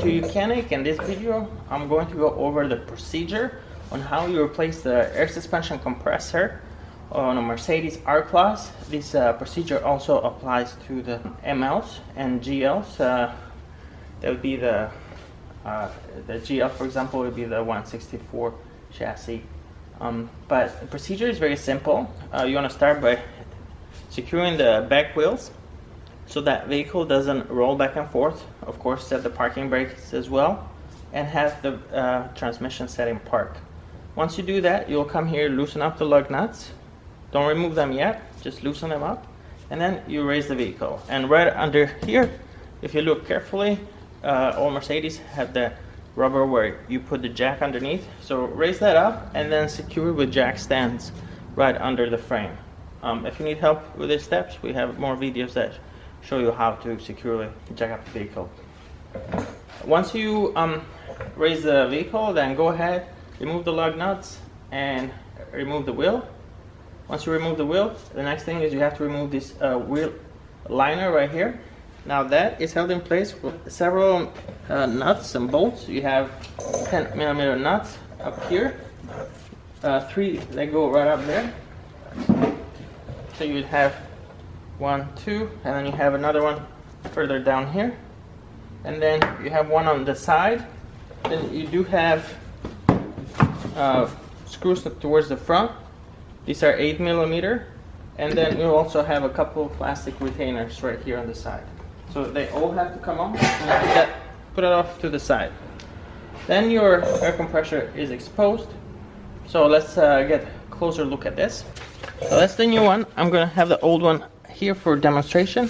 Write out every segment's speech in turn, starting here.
to YOUCANIC. In this video I'm going to go over the procedure on how you replace the air suspension compressor on a Mercedes R-Class. This procedure also applies to the MLs and GLs. That would be the GL, for example, would be the 164 chassis. But the procedure is very simple. You want to start by securing the back wheels so that vehicle doesn't roll back and forth. Of course, set the parking brakes as well, and have the transmission set in park. Once you do that, you'll come here, loosen up the lug nuts. Don't remove them yet, just loosen them up, and then you raise the vehicle. And right under here, if you look carefully, all Mercedes have the rubber where you put the jack underneath. So raise that up and then secure with jack stands right under the frame. If you need help with these steps, we have more videos that show you how to securely jack up the vehicle. Once you raise the vehicle, then go ahead, remove the lug nuts and remove the wheel. Once you remove the wheel, the next thing is you have to remove this wheel liner right here. Now that is held in place with several nuts and bolts. You have 10mm nuts up here, 3 that go right up there. So you would have 1, 2, and then you have another one further down here, and then you have one on the side. Then you do have screws towards the front. These are 8mm, and then you also have a couple of plastic retainers right here on the side. So they all have to come off, and put it off to the side. Then your air compressor is exposed. So let's get a closer look at this. So that's the new one. I'm gonna have the old one here for demonstration.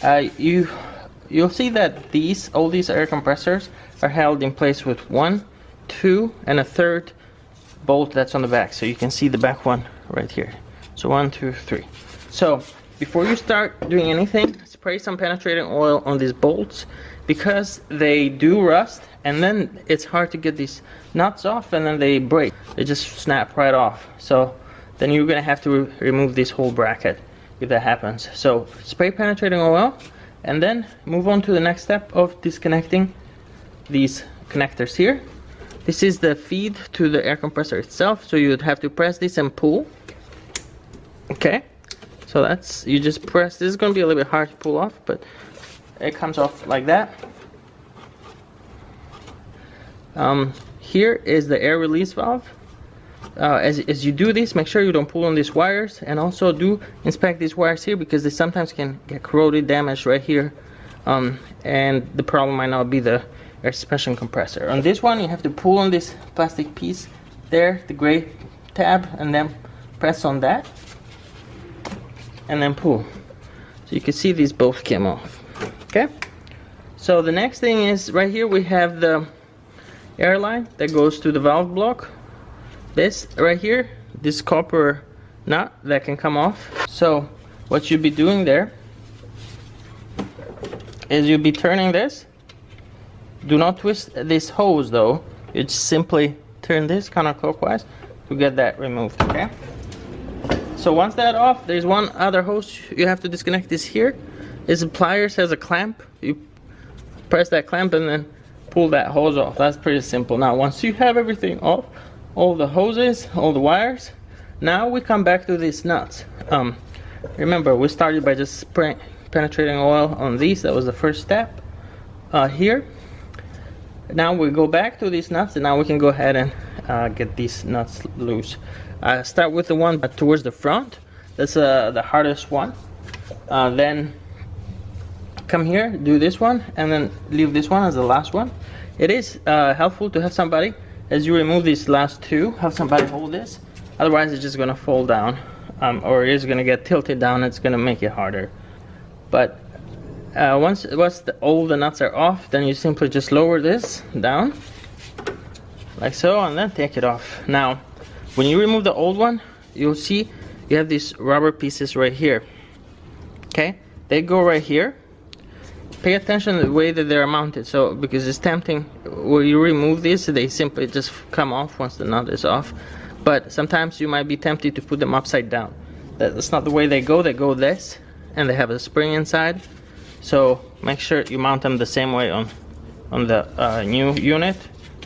You'll see that all these air compressors are held in place with 1, 2, and a third bolt that's on the back. So you can see the back one right here. So 1, 2, 3. So before you start doing anything, spray some penetrating oil on these bolts, because they do rust, and then it's hard to get these nuts off, and then they break. They just snap right off. So then you're gonna have to remove this whole bracket if that happens. So spray penetrating oil, and then move on to the next step of disconnecting these connectors here. This is the feed to the air compressor itself, so you would have to press this and pull. Okay, so you just press. This is going to be a little bit hard to pull off, but it comes off like that. Here is the air release valve. As you do this, make sure you don't pull on these wires, and also do inspect these wires here, because they sometimes can get corroded, damaged right here, and the problem might not be the air suspension compressor. On this one, you have to pull on this plastic piece there, the gray tab, and then press on that, and then pull. So you can see these both came off. Okay, so the next thing is right here we have the air line that goes to the valve block. This right here, this copper nut that can come off. So what you'll be doing there is you'll be turning this. Do not twist this hose though. You just simply turn this counterclockwise to get that removed. Okay, so once that's off, there's one other hose you have to disconnect. This here is the pliers, has a clamp. You press that clamp and then pull that hose off. That's pretty simple. Now once you have everything off, all the hoses, all the wires, now we come back to these nuts. Remember, we started by just spraying penetrating oil on these. That was the first step here. Now we go back to these nuts, and now we can go ahead and get these nuts loose. Start with the one towards the front. That's the hardest one. Then come here, do this one, and then leave this one as the last one. It is helpful to have somebody, as you remove these last two, have somebody hold this. Otherwise it's just gonna fall down, or it's gonna get tilted down. It's gonna make it harder. But once all the nuts are off, then you simply just lower this down like so, and then take it off. Now when you remove the old one, you'll see you have these rubber pieces right here. Okay, they go right here. Pay attention to the way that they're mounted, so because it's tempting where you remove these, they simply just come off once the nut is off. But sometimes you might be tempted to put them upside down. That's not the way they go this, and they have a spring inside. So make sure you mount them the same way on on the new unit.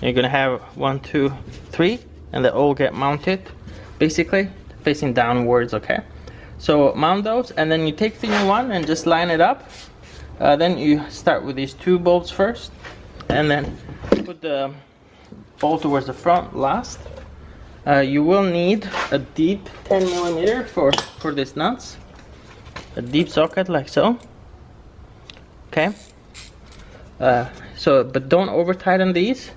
You're gonna have 1, 2, 3, and they all get mounted basically facing downwards. Okay, so mount those, and then you take the new one and just line it up. Then you start with these 2 bolts first, and then put the bolt towards the front last. You will need a deep 10mm for these nuts, a deep socket like so. Okay, but don't over tighten these.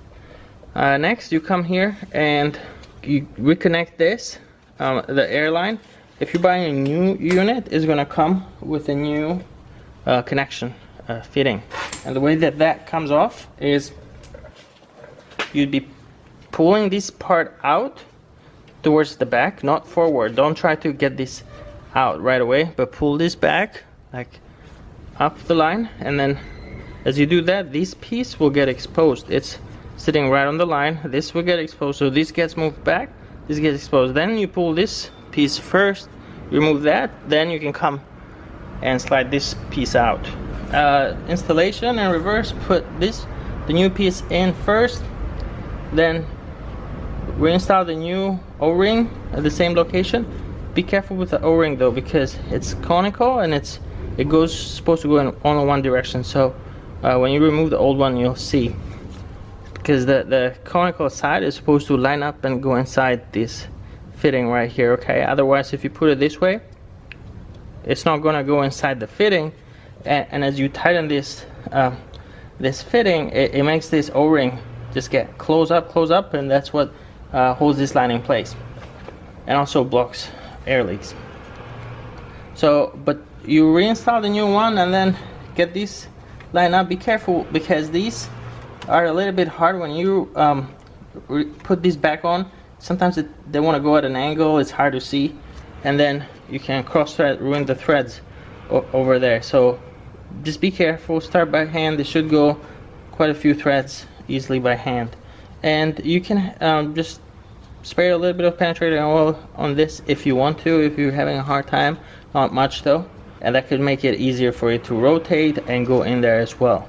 Next you come here and you reconnect this, the air line. If you're buying a new unit, it's gonna come with a new connection fitting, and the way that comes off is you'd be pulling this part out towards the back, not forward. Don't try to get this out right away, but pull this back like up the line, and then as you do that, this piece will get exposed. It's sitting right on the line. This will get exposed, so this gets moved back, this gets exposed. Then you pull this piece first, remove that, then you can come and slide this piece out. Installation and reverse, put the new piece in first, then reinstall the new O-ring at the same location. Be careful with the O-ring though, because it's conical and it goes supposed to go in only one direction. So when you remove the old one, you'll see, because the conical side is supposed to line up and go inside this fitting right here. Okay, otherwise if you put it this way, it's not going to go inside the fitting, and as you tighten this this fitting, it makes this O-ring just get close up, and that's what holds this line in place, and also blocks air leaks. So, but you reinstall the new one and then get these lined up. Be careful, because these are a little bit hard when you put these back on. Sometimes they want to go at an angle, it's hard to see, and then you can cross thread, ruin the threads over there. So just be careful, start by hand. They should go quite a few threads easily by hand, and you can just spray a little bit of penetrating oil on this if you want to, if you're having a hard time. Not much though, and that could make it easier for you to rotate and go in there as well.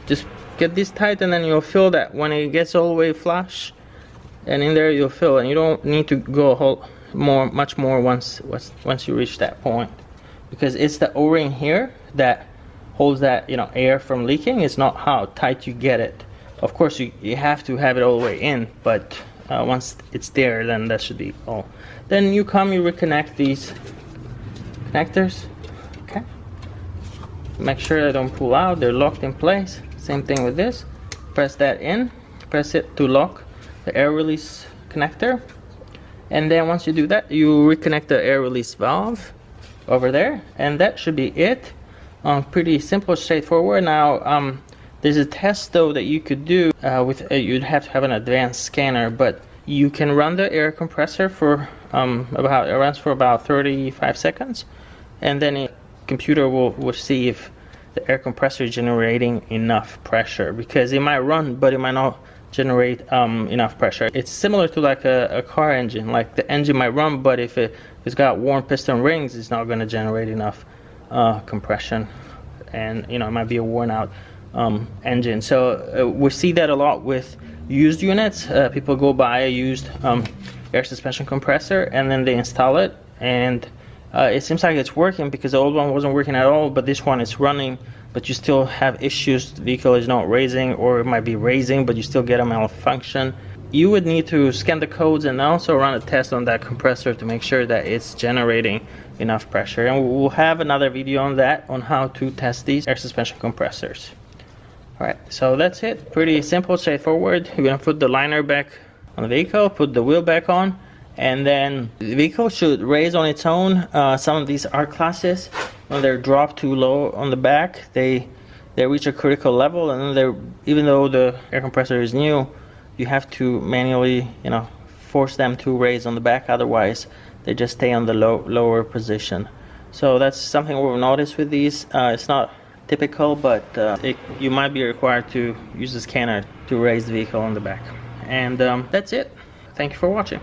Just get this tight, and then you'll feel that when it gets all the way flush and in there, you'll feel, and you don't need to go much more once you reach that point, because it's the O-ring here that holds that, you know, air from leaking. It's not how tight you get it. Of course you have to have it all the way in, but once it's there, then that should be all. Then you reconnect these connectors. Okay, make sure they don't pull out, they're locked in place. Same thing with this. Press that in, press it to lock the air release connector, and then once you do that, you reconnect the air release valve over there, and that should be it. Pretty simple, straightforward. Now there's a test though that you could do with you'd have to have an advanced scanner, but you can run the air compressor for it runs for about 35 seconds, and then a computer will see if the air compressor is generating enough pressure, because it might run but it might not generate enough pressure. It's similar to like a car engine. Like the engine might run, but if it's got worn piston rings, it's not going to generate enough compression, and you know, it might be a worn out engine. So we see that a lot with used units. People go buy a used air suspension compressor and then they install it, and it seems like it's working because the old one wasn't working at all, but this one is running, but you still have issues. The vehicle is not raising, or it might be raising but you still get a malfunction. You would need to scan the codes and also run a test on that compressor to make sure that it's generating enough pressure, and we'll have another video on that, on how to test these air suspension compressors. Alright, so that's it. Pretty simple, straightforward. You're going to put the liner back on the vehicle, put the wheel back on, and then the vehicle should raise on its own. Some of these R classes, when they're dropped too low on the back, they reach a critical level, and then even though the air compressor is new, you have to manually, you know, force them to raise on the back, otherwise they just stay on the lower position. So that's something we've noticed with these. It's not typical, but you might be required to use the scanner to raise the vehicle on the back. And that's it. Thank you for watching.